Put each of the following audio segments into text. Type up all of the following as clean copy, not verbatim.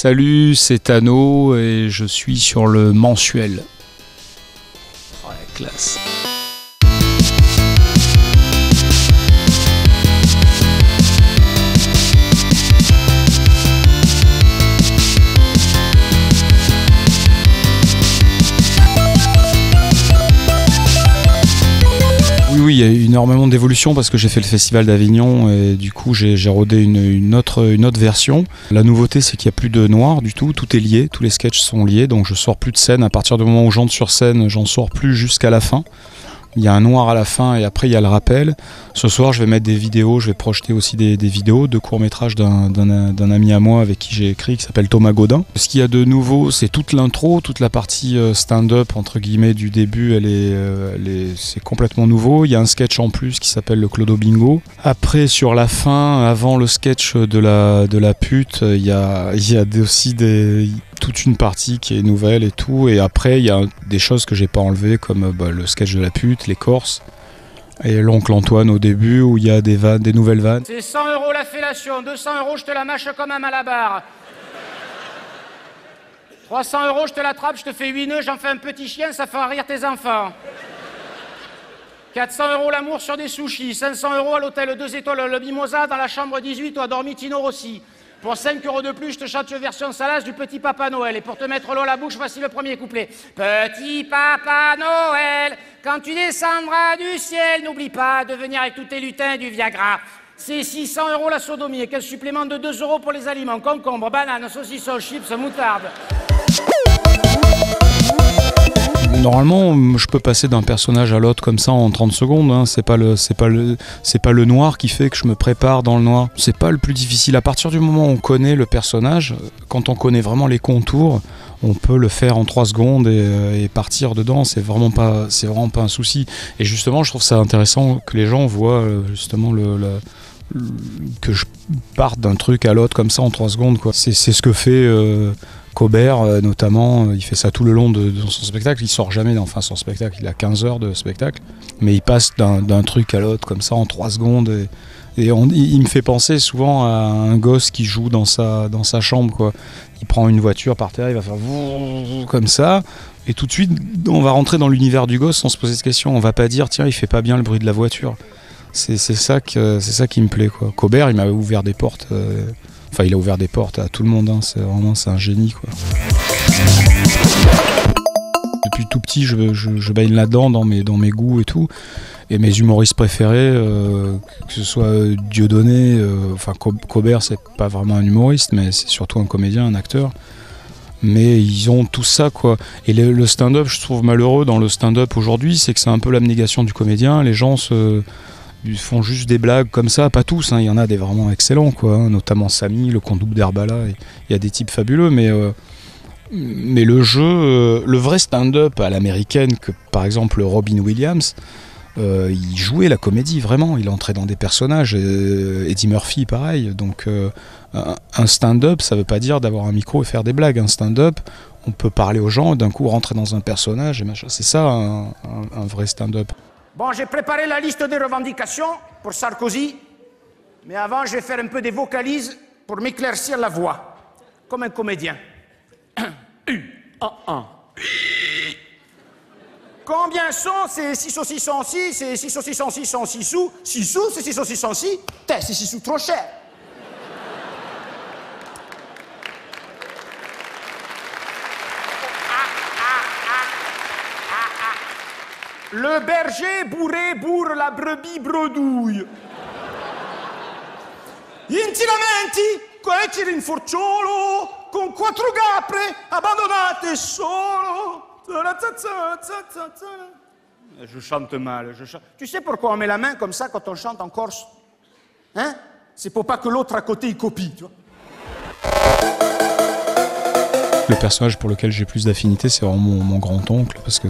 Salut, c'est Tano et je suis sur le mensuel. Oh la classe. Oui, il y a eu énormément d'évolution parce que j'ai fait le festival d'Avignon et du coup j'ai rodé une autre version. La nouveauté, c'est qu'il n'y a plus de noir du tout est lié, tous les sketchs sont liés, donc je sors plus de scène. À partir du moment où j'entre sur scène, j'en sors plus jusqu'à la fin. Il y a un noir à la fin et après il y a le rappel. Ce soir je vais mettre des vidéos, je vais projeter aussi des vidéos de courts-métrages d'un ami à moi avec qui j'ai écrit, qui s'appelle Thomas Gaudin. Ce qu'il y a de nouveau, c'est toute l'intro, toute la partie stand-up entre guillemets du début, c'est complètement nouveau. Il y a un sketch en plus qui s'appelle le Clodo Bingo. Après sur la fin, avant le sketch de la pute, il y a aussi toute une partie qui est nouvelle et tout, et après il y a des choses que j'ai pas enlevées comme le sketch de la pute, les Corses et l'oncle Antoine au début où il y a des nouvelles vannes. C'est 100 € la fellation, 200 € je te la mâche comme un malabar, 300 € je te l'attrape, je te fais 8 nœuds, j'en fais un petit chien, ça fera rire tes enfants, 400 € l'amour sur des sushis, 500 € à l'hôtel 2 étoiles le Mimosa dans la chambre 18 où a dormi Tino Rossi. Pour 5 € de plus, je te chante une version salace du Petit Papa Noël. Et pour te mettre l'eau à la bouche, voici le premier couplet. Petit Papa Noël, quand tu descendras du ciel, n'oublie pas de venir avec tous tes lutins du Viagra. C'est 600 € la sodomie et quel supplément de 2 € pour les aliments. Concombre, banane, saucisson, chips, moutarde. Normalement, je peux passer d'un personnage à l'autre comme ça en 30 secondes. Hein. C'est pas le noir qui fait que je me prépare dans le noir. C'est pas le plus difficile. À partir du moment où on connaît le personnage, quand on connaît vraiment les contours, on peut le faire en 3 secondes et partir dedans. C'est vraiment pas un souci. Et justement, je trouve ça intéressant que les gens voient justement que je parte d'un truc à l'autre comme ça en 3 secondes, quoi. C'est ce que fait Cobert notamment, il fait ça tout le long de son spectacle, il sort jamais son spectacle, il a 15 heures de spectacle, mais il passe d'un truc à l'autre comme ça en 3 secondes et il me fait penser souvent à un gosse qui joue dans sa chambre, quoi. Il prend une voiture par terre, il va faire comme ça, et tout de suite on va rentrer dans l'univers du gosse sans se poser de questions, on va pas dire tiens il fait pas bien le bruit de la voiture. C'est ça qui me plaît, quoi. Cobert il m'a ouvert des portes. Enfin, il a ouvert des portes à tout le monde, hein. C'est un génie, quoi. Depuis tout petit, je baigne là-dedans, dans mes goûts et tout. Et mes humoristes préférés, que ce soit Dieudonné, Cobert, c'est pas vraiment un humoriste, mais c'est surtout un comédien, un acteur. Mais ils ont tout ça, quoi. Et le stand-up, je trouve malheureux dans le stand-up aujourd'hui, c'est que c'est un peu l'abnégation du comédien. Les gens ils font juste des blagues comme ça, pas tous, hein. Il y en a des vraiment excellents, quoi, hein. Notamment Samy, le comte d'Herbala, il y a des types fabuleux, mais le jeu, le vrai stand-up à l'américaine, que par exemple Robin Williams, il jouait la comédie, vraiment, il entrait dans des personnages, Eddie Murphy pareil, donc un stand-up, ça veut pas dire d'avoir un micro et faire des blagues, un stand-up, on peut parler aux gens, d'un coup rentrer dans un personnage, et machin. C'est ça un vrai stand-up. Bon, j'ai préparé la liste des revendications pour Sarkozy, mais avant, je vais faire un peu des vocalises pour m'éclaircir la voix, comme un comédien. Combien sont ces 6 saucissons 6, ces 6 saucissons 6 sont 6 sous, 6 sous, c'est 6 saucissons 6, c'est 6 sous trop cher. Le berger bourré bourre la brebis bredouille. Intimamente, questi rinforciolo, con 4 capre abbandonate solo. Je chante mal, Tu sais pourquoi on met la main comme ça quand on chante en Corse? Hein? C'est pour pas que l'autre à côté il copie, tu vois. Le personnage pour lequel j'ai plus d'affinité, c'est vraiment mon grand-oncle, parce que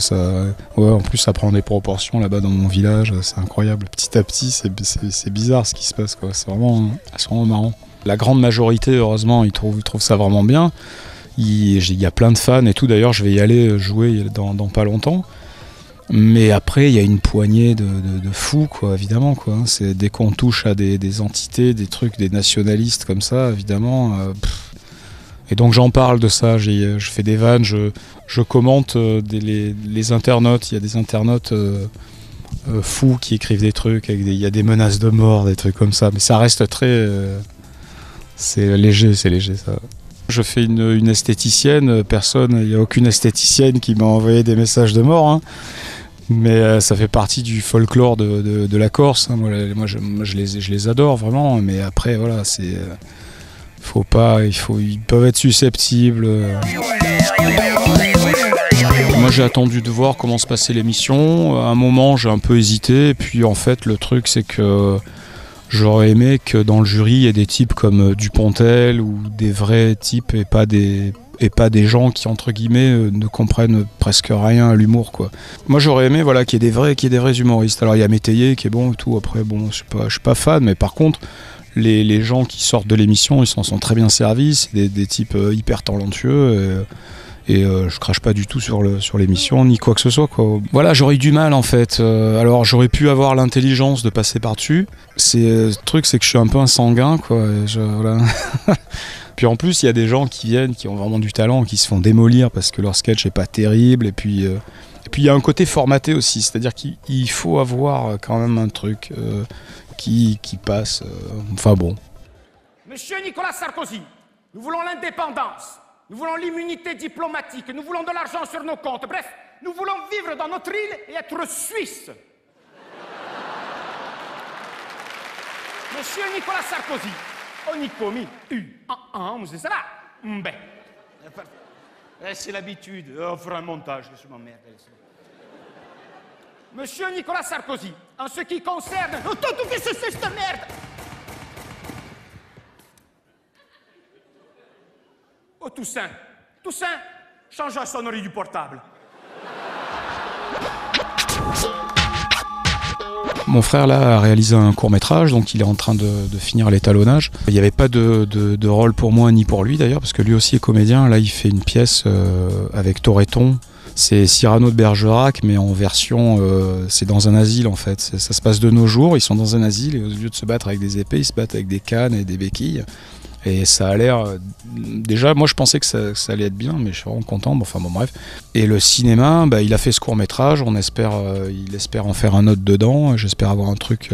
en plus ça prend des proportions là-bas dans mon village, c'est incroyable. Petit à petit, c'est bizarre ce qui se passe, quoi. C'est vraiment marrant. La grande majorité, heureusement, ils trouvent ça vraiment bien. Il y a plein de fans et tout, d'ailleurs je vais y aller jouer dans pas longtemps. Mais après, il y a une poignée de fous, quoi, évidemment, quoi. C'est, dès qu'on touche à des entités, des trucs, des nationalistes comme ça, évidemment... Et donc j'en parle de ça, je fais des vannes, je commente les internautes. Il y a des internautes fous qui écrivent des trucs, il y a des menaces de mort, des trucs comme ça. Mais ça reste très... c'est léger ça. Je fais une esthéticienne, il n'y a aucune esthéticienne qui m'a envoyé des messages de mort. Hein. Mais ça fait partie du folklore de la Corse. Hein. Moi je les adore vraiment. Mais après, voilà, c'est... ils peuvent être susceptibles. Moi j'ai attendu de voir comment se passait l'émission. À un moment j'ai un peu hésité. Et puis en fait le truc c'est que j'aurais aimé que dans le jury il y ait des types comme Dupontel ou des vrais types et pas des gens qui entre guillemets ne comprennent presque rien à l'humour quoi. Moi j'aurais aimé voilà qu'il y ait des vrais humoristes. Alors il y a Métayer qui est bon et tout. Après bon je suis pas fan mais par contre les gens qui sortent de l'émission ils s'en sont très bien servis. C'est des types hyper talentueux. Et je crache pas du tout sur l'émission ni quoi que ce soit quoi. Voilà, j'aurais eu du mal en fait. Alors j'aurais pu avoir l'intelligence de passer par-dessus. Le truc c'est que je suis un peu un sanguin quoi. Voilà. Puis en plus il y a des gens qui viennent, qui ont vraiment du talent, qui se font démolir parce que leur sketch est pas terrible. Et puis il y a un côté formaté aussi, c'est-à-dire qu'il faut avoir quand même un truc qui passe. Enfin bon. Monsieur Nicolas Sarkozy, nous voulons l'indépendance. Nous voulons l'immunité diplomatique, nous voulons de l'argent sur nos comptes. Bref, nous voulons vivre dans notre île et être suisses. Monsieur Nicolas Sarkozy, on y commis c'est ça là. C'est l'habitude. On fera un montage, je m'emmerde. Monsieur Nicolas Sarkozy, en ce qui concerne... Oh, qu'est-ce que c'est cette merde? Oh Toussaint, change la sonnerie du portable. Mon frère là a réalisé un court-métrage, donc il est en train de finir l'étalonnage. Il n'y avait pas de rôle pour moi ni pour lui d'ailleurs, parce que lui aussi est comédien. Là il fait une pièce avec Toretton. C'est Cyrano de Bergerac, mais en version, c'est dans un asile en fait. Ça se passe de nos jours, ils sont dans un asile et au lieu de se battre avec des épées, ils se battent avec des cannes et des béquilles. Et ça a l'air... Déjà, moi je pensais que ça allait être bien, mais je suis vraiment content. Enfin bon, bref. Et le cinéma, il a fait ce court-métrage. Il espère en faire un autre dedans. J'espère avoir un truc...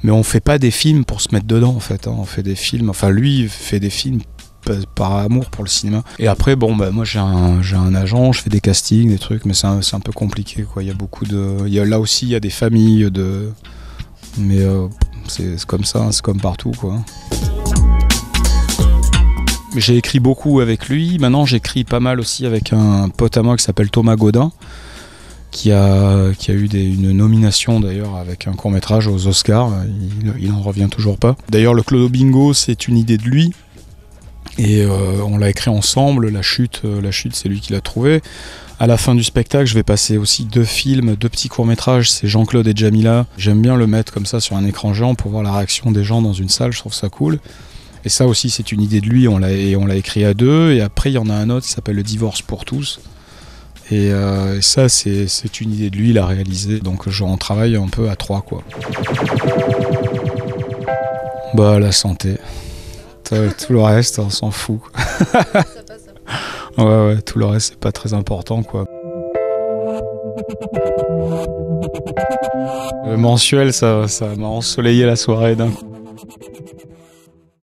Mais on fait pas des films pour se mettre dedans, en fait. Hein. On fait des films... Enfin, lui fait des films par amour pour le cinéma. Et après, bon, moi j'ai un agent, je fais des castings, des trucs, mais c'est un peu compliqué, quoi. Il y a beaucoup de... Là aussi, il y a des familles de... Mais c'est comme ça, hein, c'est comme partout, quoi. J'ai écrit beaucoup avec lui. Maintenant, j'écris pas mal aussi avec un pote à moi qui s'appelle Thomas Gaudin, qui a eu une nomination d'ailleurs avec un court-métrage aux Oscars. Il n'en revient toujours pas. D'ailleurs, le Clodo Bingo, c'est une idée de lui. Et on l'a écrit ensemble. La chute, c'est lui qui l'a trouvé. À la fin du spectacle, je vais passer aussi 2 films, 2 petits courts-métrages. C'est Jean-Claude et Jamila. J'aime bien le mettre comme ça sur un écran géant pour voir la réaction des gens dans une salle. Je trouve ça cool. Et ça aussi, c'est une idée de lui, on l'a écrit à 2. Et après, il y en a un autre qui s'appelle Le divorce pour tous. Et ça, c'est une idée de lui, il a réalisé. Donc, on travaille un peu à 3, quoi. La santé. Tout le reste, on s'en fout. Ouais, tout le reste, c'est pas très important, quoi. Le mensuel, ça m'a ensoleillé la soirée d'un coup.